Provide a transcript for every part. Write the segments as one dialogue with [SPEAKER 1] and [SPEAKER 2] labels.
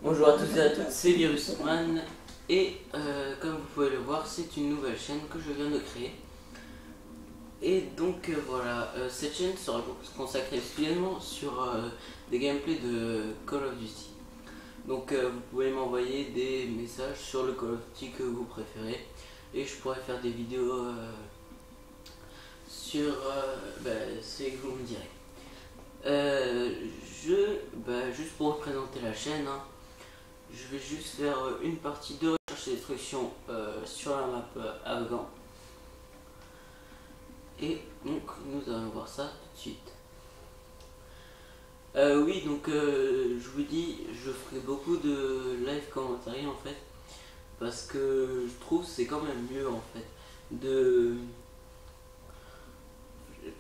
[SPEAKER 1] Bonjour à tous et à toutes, c'est Virusman et comme vous pouvez le voir, c'est une nouvelle chaîne que je viens de créer. Et donc voilà, cette chaîne sera consacrée exclusivement sur des gameplays de Call of Duty. Donc vous pouvez m'envoyer des messages sur le Call of Duty que vous préférez et je pourrai faire des vidéos sur ce que vous me direz. Juste pour vous présenter la chaîne, hein, je vais juste faire une partie de recherche et destruction sur la map afghan. Et donc nous allons voir ça tout de suite. Oui, donc je vous dis, je ferai beaucoup de live commentary en fait, parce que je trouve c'est quand même mieux en fait de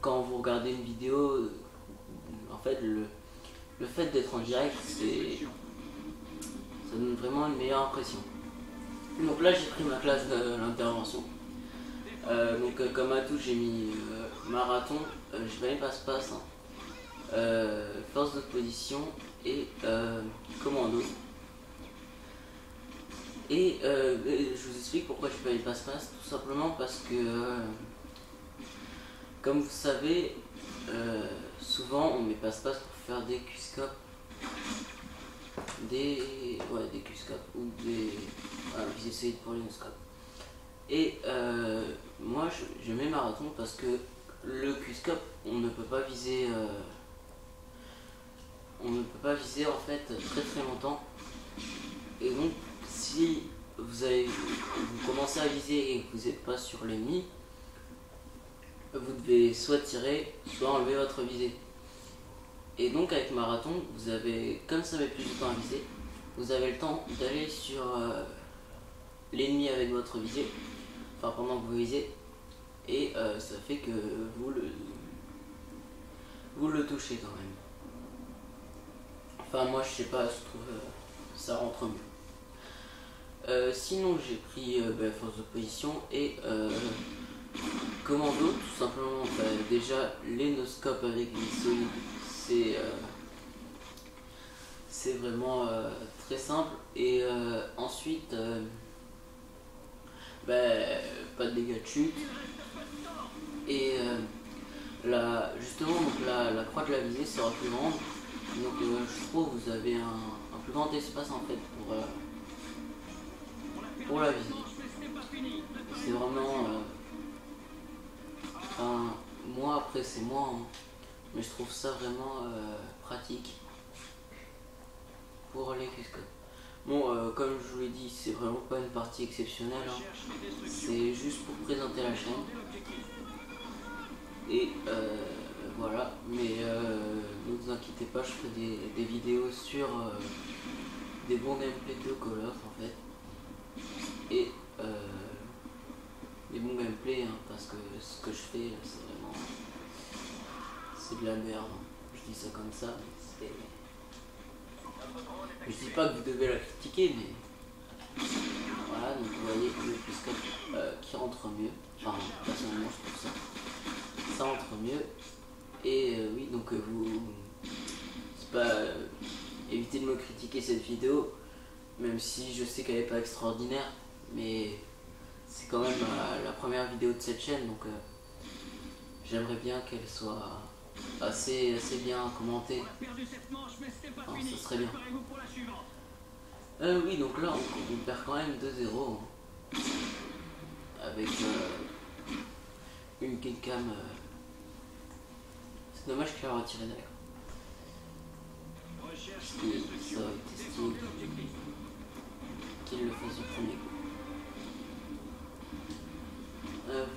[SPEAKER 1] quand vous regardez une vidéo, en fait le fait d'être en direct, ça donne vraiment une meilleure impression. Donc là j'ai pris ma classe de l'intervention. Comme atout j'ai mis marathon, je vais passe-passe, force d'opposition et commando. Et je vous explique pourquoi je fais passe-passe, tout simplement parce que comme vous savez, souvent on met passe-passe pour faire des Q-scopes, des Q-scopes ou des essayez pour les no-scopes. Et moi je mets marathon parce que le Q-scope on ne peut pas viser en fait très longtemps. Et donc si vous commencez à viser et que vous n'êtes pas sur l'ennemi, vous devez soit tirer, soit enlever votre visée. Et donc avec marathon, vous avez, comme ça met plus de temps à viser, vous avez le temps d'aller sur l'ennemi avec votre visée, enfin pendant que vous visez, et ça fait que vous le touchez quand même. Enfin moi je sais pas, je trouve ça rentre mieux. Sinon j'ai pris force d'opposition et commando, tout simplement. Déjà les no-scopes avec les solides, c'est vraiment très simple. Et ensuite pas de dégâts de chute. Et justement donc la croix de la visée sera plus grande. Donc je trouve que vous avez un plus grand espace en fait pour la visée. C'est vraiment moi après c'est moi, hein, mais je trouve ça vraiment pratique pour les Q-scopes. Bon, comme je vous l'ai dit, c'est vraiment pas une partie exceptionnelle, hein. C'est juste pour présenter la chaîne. Et voilà, mais ne vous inquiétez pas, je ferai des vidéos sur des bons gameplays de Call of en fait. Et des bons gameplays, hein, parce que ce que je fais, c'est de la merde. Je dis ça comme ça, mais je dis pas que vous devez la critiquer, mais voilà, donc vous voyez le Q-scope qui rentre mieux. Enfin, personnellement, je trouve ça rentre mieux. Et oui, donc c'est pas évitez de me critiquer cette vidéo, même si je sais qu'elle n'est pas extraordinaire, mais c'est quand même la première vidéo de cette chaîne, donc j'aimerais bien qu'elle soit assez bien commentée. Enfin, ça serait bien. Oui, donc là on perd quand même 2-0 hein, avec une killcam. C'est dommage qu'elle a retiré d'ailleurs. Ça aurait été stylé qu'il le fasse du premier coup.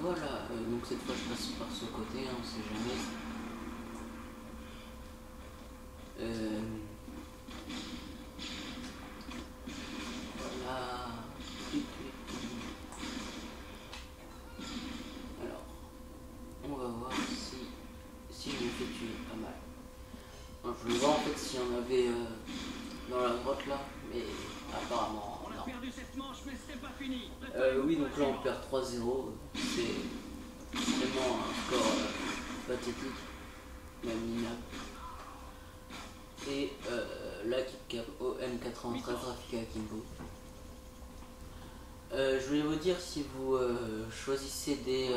[SPEAKER 1] Voilà, donc cette fois je passe par ce côté, hein, on sait jamais. Voilà. Alors, on va voir si je me fais tuer pas mal. Alors, je voulais voir en fait s'il y en avait dans la grotte là, mais apparemment non. Oui, donc là on perd 3-0, c'est vraiment un score pathétique, même minable. Et la Handicap OM93 Rafika Akimbo. Je voulais vous dire, si vous choisissez des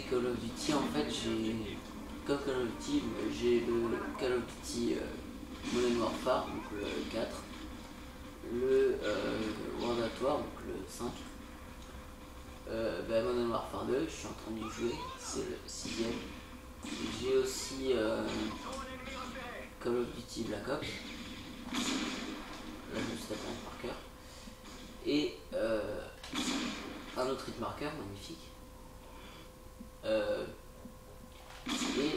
[SPEAKER 1] Call of Duty, en fait j'ai comme Call of Duty, j'ai le Call of Duty Modern Warfare, donc le 4, le World at War, donc le 5, Modern Warfare 2, je suis en train d'y jouer, c'est le 6ème. J'ai aussi Call of Duty Black Ops, là je me suis tapé un marqueur, et un autre hit marqueur magnifique, et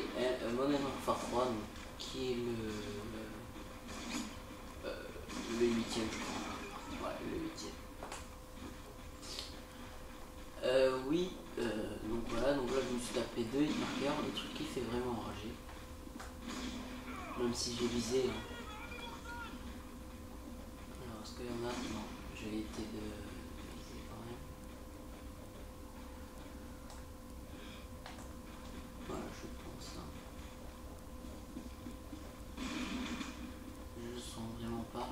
[SPEAKER 1] Modern Warfare 3, donc, qui est le 8ème, je crois. Ouais, le 8ème. Oui, donc voilà, donc là je me suis tapé 2 hit marqueurs, le truc qui fait vraiment enrager. Même si j'ai visé. Hein. Alors, est-ce qu'il y en a? Non, j'ai évité de viser quand même. Voilà, je pense. Hein. Je le sens vraiment pas.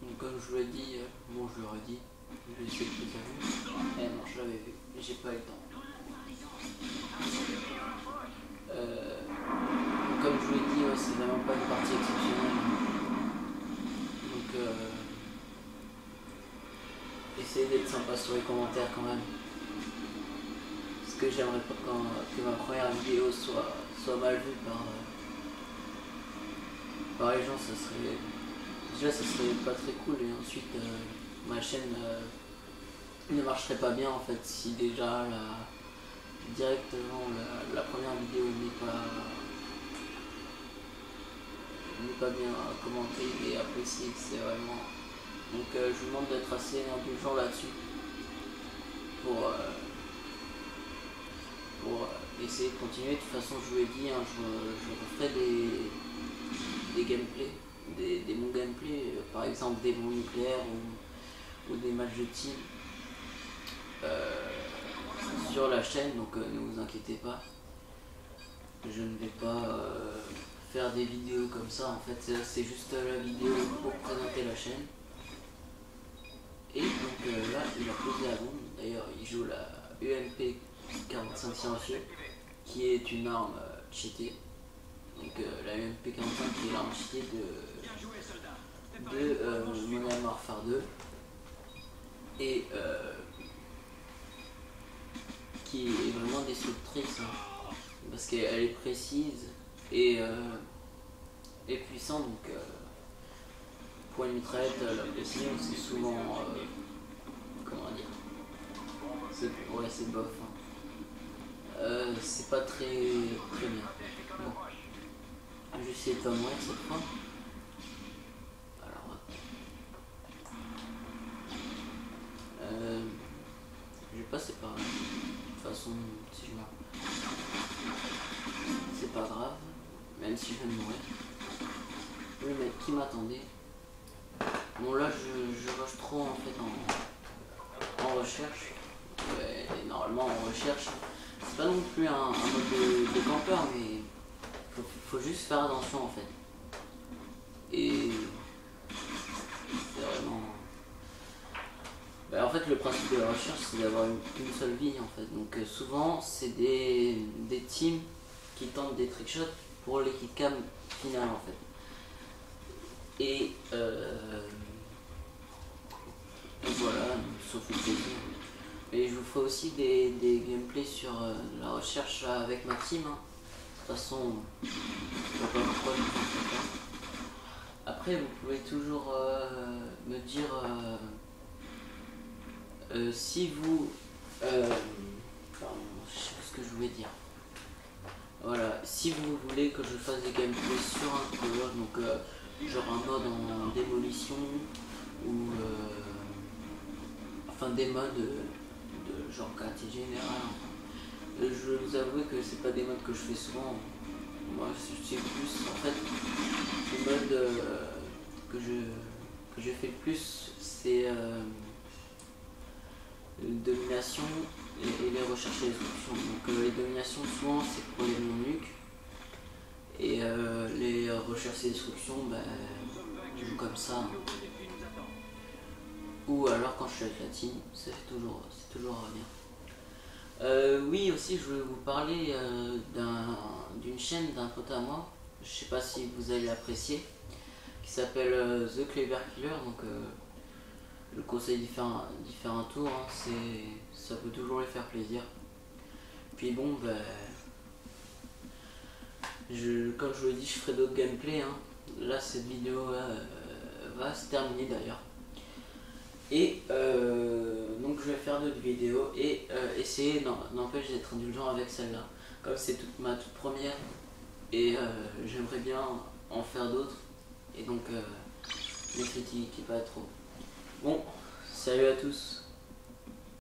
[SPEAKER 1] Donc, comme je vous l'ai dit, bon, je l'aurais dit, je vais essayer de plus à vue. Eh non, je l'avais vu, mais j'ai pas eu le temps. Comme je vous l'ai dit, c'est vraiment pas une partie exceptionnelle. Donc, essayez d'être sympa sur les commentaires quand même. Parce que j'aimerais pas que ma première vidéo soit mal vue par les gens, ça serait. Déjà, ça serait pas très cool, et ensuite, ma chaîne ne marcherait pas bien en fait si déjà directement la première vidéo n'est pas bien commentée et appréciée. C'est vraiment. Donc, je vous demande d'être assez indulgent là-dessus pour essayer de continuer. De toute façon, je vous l'ai dit, hein, je referai des gameplays, des bons gameplays, par exemple des bons nucléaires ou des matchs de team sur la chaîne, donc ne vous inquiétez pas. Je ne vais pas faire des vidéos comme ça, en fait c'est juste la vidéo pour présenter la chaîne. Et donc là il a posé la bombe, d'ailleurs il joue la UMP 45 silencieux qui est une arme cheatée. Donc la UMP 45 qui est l'arme cheatée de Modern Warfare 2 et qui est vraiment destructrice, hein, parce qu'elle est précise et puissante. Donc pour une mitraillette, la précision c'est souvent comment dire, c'est bof, hein. C'est pas très bien. Bon. Je vais essayer de pas mourir cette fois. Alors je vais passer par là. De toute façon, si je meurs, c'est pas grave, même si je viens de mourir. Le mec qui m'attendait. Bon là je rush trop en fait en recherche. Ouais, et normalement en recherche, c'est pas non plus un mode de campeur, mais faut juste faire attention en fait. Et c'est vraiment. En fait le principe de la recherche c'est d'avoir une seule vie en fait. Donc souvent c'est des teams qui tentent des trickshots pour les killcam finales en fait. Et voilà, sauf le plaisir. Et je vous ferai aussi des gameplays sur la recherche avec ma team. Hein. De toute façon, je vois pas pourquoi je ne ferai pas. Après, vous pouvez toujours me dire si vous. Pardon, je sais plus ce que je voulais dire. Voilà, si vous voulez que je fasse des gameplays sur un cover, donc genre un mode en démolition ou enfin des modes de genre quartier général. Je vais vous avouer que c'est pas des modes que je fais souvent. Moi c'est plus en fait les modes que je fais le plus, c'est domination et les recherches et les options. Donc les dominations souvent c'est pour les non-nuques Et les recherches et destructions, ben, je joue comme ça. Ou alors quand je suis avec la team, c'est toujours bien. Oui, aussi je voulais vous parler d'une chaîne d'un pote à moi, je sais pas si vous allez l'apprécier, qui s'appelle The Clever Killer. Donc je le conseille d'y faire un tour, hein, ça peut toujours lui faire plaisir. Puis bon, ben, comme je vous l'ai dit, je ferai d'autres gameplays. Hein. Là, cette vidéo va se terminer d'ailleurs. Et donc je vais faire d'autres vidéos et essayer, n'empêche, d'être indulgent avec celle-là. Comme c'est ma toute première, et j'aimerais bien en faire d'autres. Et donc ne critiquez pas trop. Bon, salut à tous.